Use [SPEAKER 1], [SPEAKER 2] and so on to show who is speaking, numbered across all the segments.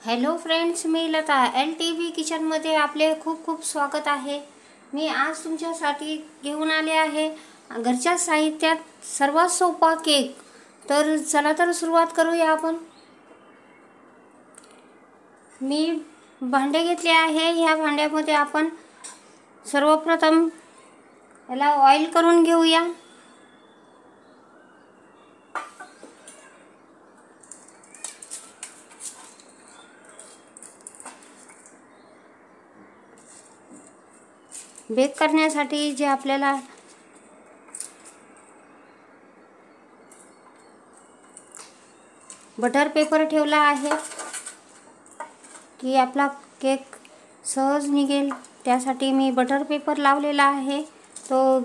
[SPEAKER 1] Hello friends, मी Lata LTV किचनमध्ये आपले खूप खूप स्वागत आहे। मी आज तुमच्यासाठी घेऊन आले आहे घरच्या साहित्यात सर्वात सोपा केक। तर चला तर सुरुवात करूया आपण। मी भांडे घेतले आहे। ह्या भांड्यामध्ये आपण सर्वप्रथम याला ऑइल करून घेऊया। बेक करण्यासाठी जे आपल्याला बटर पेपर ठेवला आहे की आपला केक सहज निघेल, त्यासाठी मी बटर पेपर लावलेला आहे। तो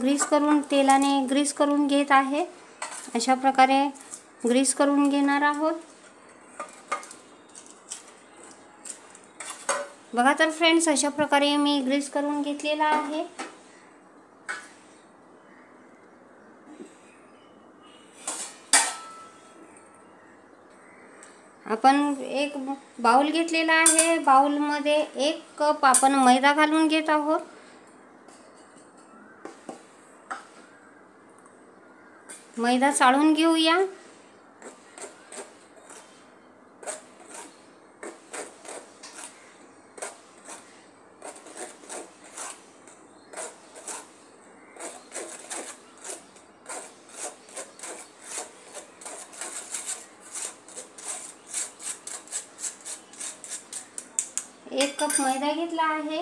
[SPEAKER 1] तेलाने ग्रीस करून घेत आहे। अशा प्रकारे ग्रीस करून घेणार आहोत। बघा तर फ्रेंड्स, अशा प्रकारे मी ग्रीस करून घेतलेला आहे। आपण एक बाउल घेतलेला आहे। बाउल मध्ये 1 कप आपण मैदा घालून घेत आहोत। मैदा चाळून घेऊया। एक कप मैदा घेतला आहे।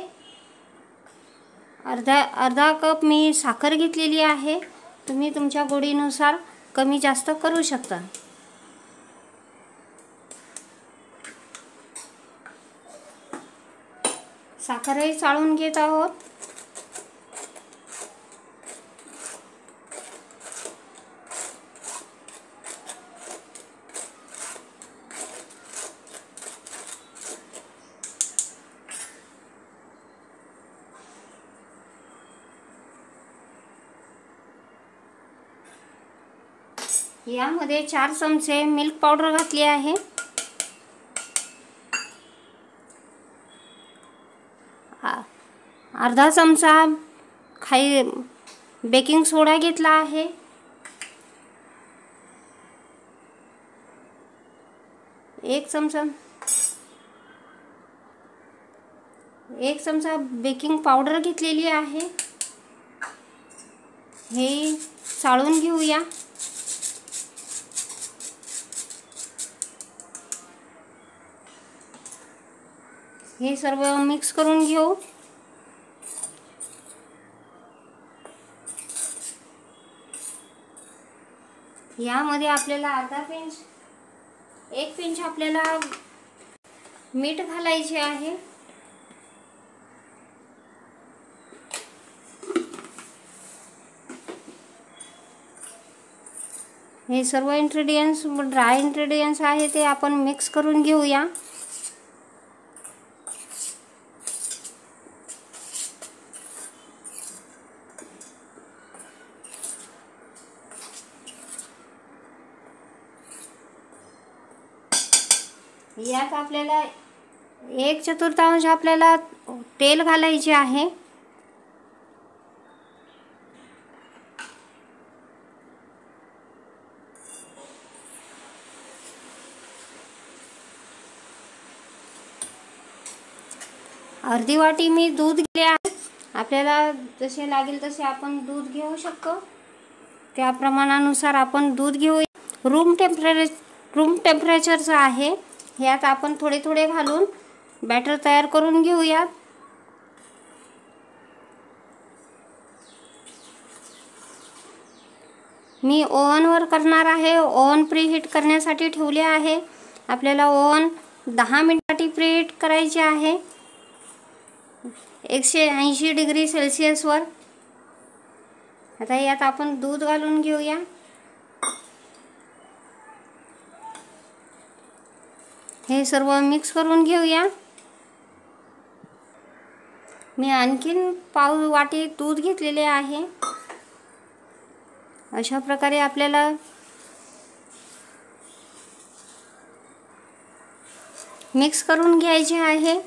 [SPEAKER 1] अर्धा कप मी साखर घेतलेली आहे। तुम्ही तुमच्या गोडीनुसार कमी जास्त करू शकता। साखरही चाळून घेत आहोत। यामध्ये 4 चमचे मिल्क पावडर घातली आहे। अर्धा चमचा बेकिंग सोडा घेतला आहे। 1 चमचा बेकिंग पावडर घेतलेली आहे। हे चाळून घेऊया। हे सर्व मिक्स करून घेऊ। यामध्ये आपल्याला एक पिंच आपल्याला मीठ घालायचे आहे। हे सर्व इंग्रेडिएंट्स ड्राय इंग्रेडिएंट्स आहे ते आपण मिक्स करून घेऊया। यात आपल्याला 1/4 आपल्याला तेल घालायचे आहे। अर्धी वाटी मी दूध घेतले आहे। आपल्याला जसे लागेल तसे आपण दूध घेऊ शकतो। त्या प्रमाणानुसार आपण दूध घेऊ। रूम टेम्परेचरचं आहे। यात आपण थोडे थोडे घालून बॅटर तयार करून घेऊया। मी ओव्हनवर करणार आहे। ओव्हन प्रीहीट करण्यासाठी ठेवले आहे। आपल्याला ओव्हन 10 मिनिटांसाठी प्रीहीट करायचे आहे 180 डिग्री सेल्सिअसवर। आता यात आपण दूध घालून घेऊया। हे सर्व मिक्स करून घेऊया। मी आणखीन पाव वाटी दूध घेतलेले आहे। अशा प्रकारे आपल्याला मिक्स करून घ्यायचे आहे।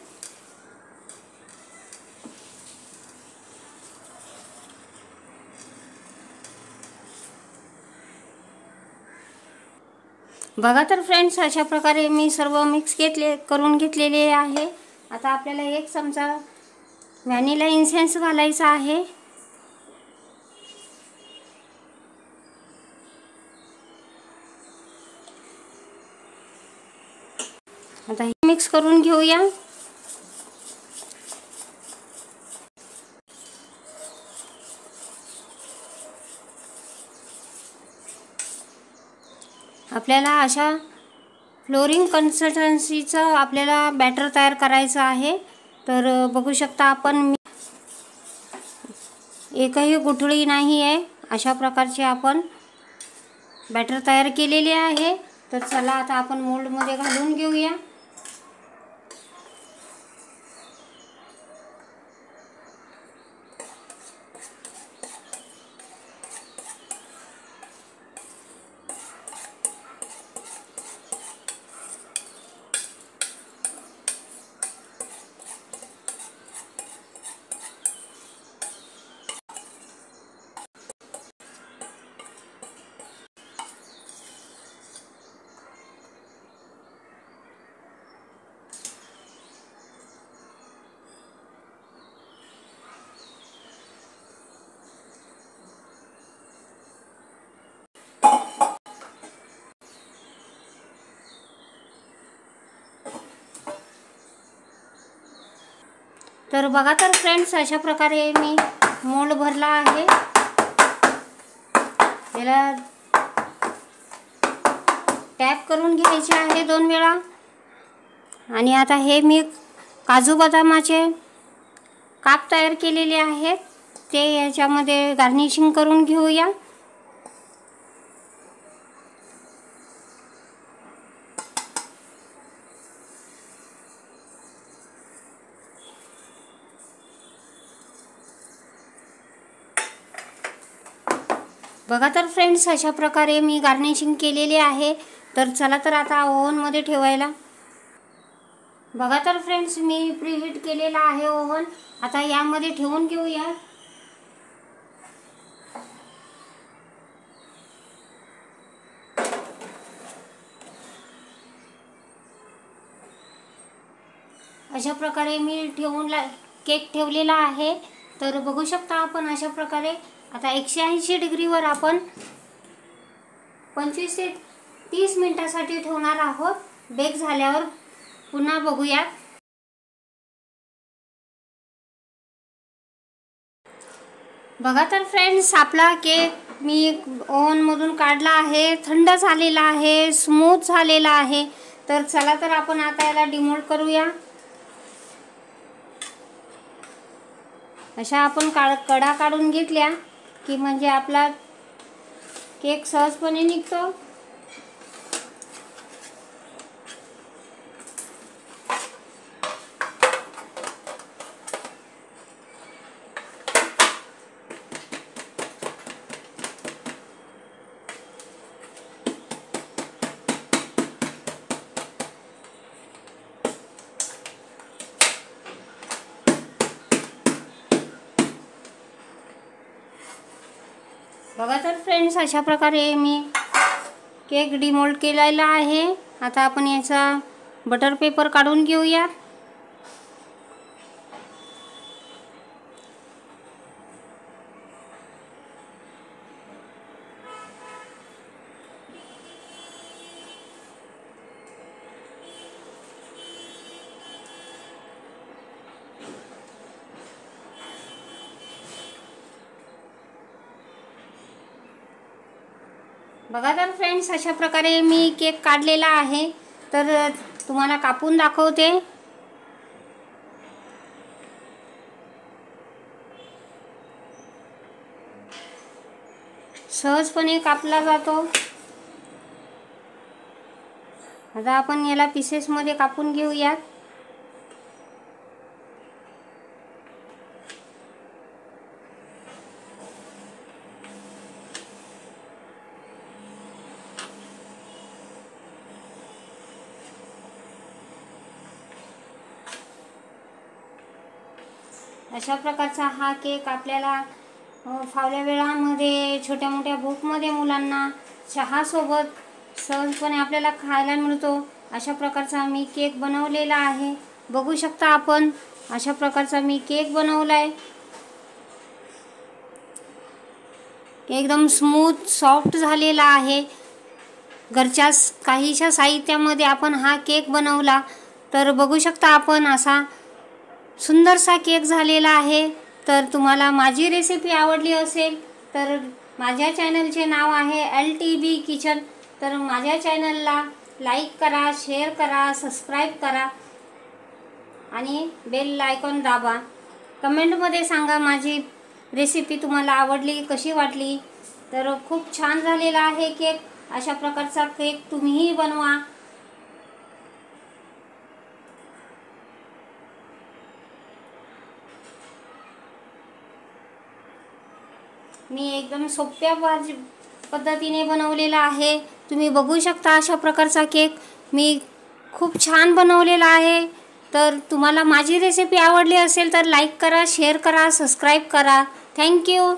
[SPEAKER 1] बघा तर फ्रेंड्स, अशा प्रकारे मी सर्व मिक्स करून घेतलेले आहे। आता आपल्याला 1 चमचा व्हॅनिला इन्सेन्स घालायचा आहे। आता हे मिक्स करून घेऊया। आपल्याला अशा फ्लोरिंग कन्सिस्टन्सीचं आपल्याला बॅटर तयार करायचं आहे। तर बघू शकता आपण, एकही गुठळी नाही आहे, अशा प्रकारचे आपण बॅटर तयार केलेले आहे। तर चला आता आपण मोल्डमध्ये घालून घेऊया। तर बघा तर फ्रेंड्स, अशा प्रकारे मी मोल्ड भरला आहे। याला टॅप करून घ्यायचे आहे 2 वेळा। आणि आता हे मी काजू बदामाचे काप तयार केलेले आहेत, ते याच्यामध्ये गार्निशिंग करून घेऊया। बघा तर फ्रेंड्स, अशा प्रकारे मी गार्निशिंग केलेले आहे। तर चला तर आता ओव्हनमध्ये ठेवायला। बघा तर फ्रेंड्स, मी प्रीहीट केलेला आहे ओव्हन। आता यामध्ये ठेवून घेऊया। अशा प्रकारे मी केक ठेवलेला आहे। तर बघू शकता आपण, अशा प्रकारे आता 180 डिग्रीवर आपण 25 ते 30 मिनिटांसाठी ठेवणार आहोत। बेक झाल्यावर पुन्हा बघूया। बघा तर फ्रेंड्स, आपला केक मी ओव्हनमधून काढला आहे, थंड झालेला आहे, स्मूथ झालेला आहे। तर चला तर आपण आता याला डिमोल्ड करूया। अशा आपण कडा काढून घेतल्या की म्हणजे आपला केक सहजपणे निघतो। बघा तर फ्रेंड्स, अशा प्रकारे मी केक डिमोल्ड केलेला आहे। आता आपण याचा बटर पेपर काढून घेऊया। बघा तर फ्रेंड्स, अशा प्रकारे मी केक काढलेला आहे। तर तुम्हाला कापून दाखवते। सहजपणे कापला जातो। आता आपण याला पीसेसमध्ये कापून घेऊया। अशा प्रकारचा हा केक आपल्याला फावल्या वेळामध्ये छोट्या मोठ्या भूकमध्ये मुलांना चहासोबत सहजपणे आपल्याला खायला मिळतो. अशा प्रकारचा मी केक बनवलेला आहे. बघू शकता आपण, अशा प्रकारचा मी केक बनवला आहे. एकदम स्मूथ सॉफ्ट झालेला आहे. घरच्या काहीशा साहित्यामध्ये आपण हा केक बनवला तर बघू शकता आपण, असा सुंदरसा केक झालेला आहे. तर तुम्हाला माझी रेसिपी आवडली असेल तर माझ्या चॅनलचे नाव आहे LTB किचन. तर माझ्या चॅनलला लाईक करा, शेअर करा, सबस्क्राईब करा आणि बेल आयकॉन दाबा. कमेंटमध्ये सांगा माझी रेसिपी तुम्हाला आवडली, कशी वाटली. तर खूप छान झालेला आहे केक. अशा प्रकारचा केक तुम्हीही बनवा. मी एकदम सोप्या पद्धतीने बनवलेला आहे. तुम्ही बघू शकता अशा प्रकारचा केक मी खूप छान बनवलेला आहे. तर तुम्हाला माझी रेसिपी आवडली असेल तर लाईक करा, शेअर करा, सबस्क्राईब करा. थँक्यू.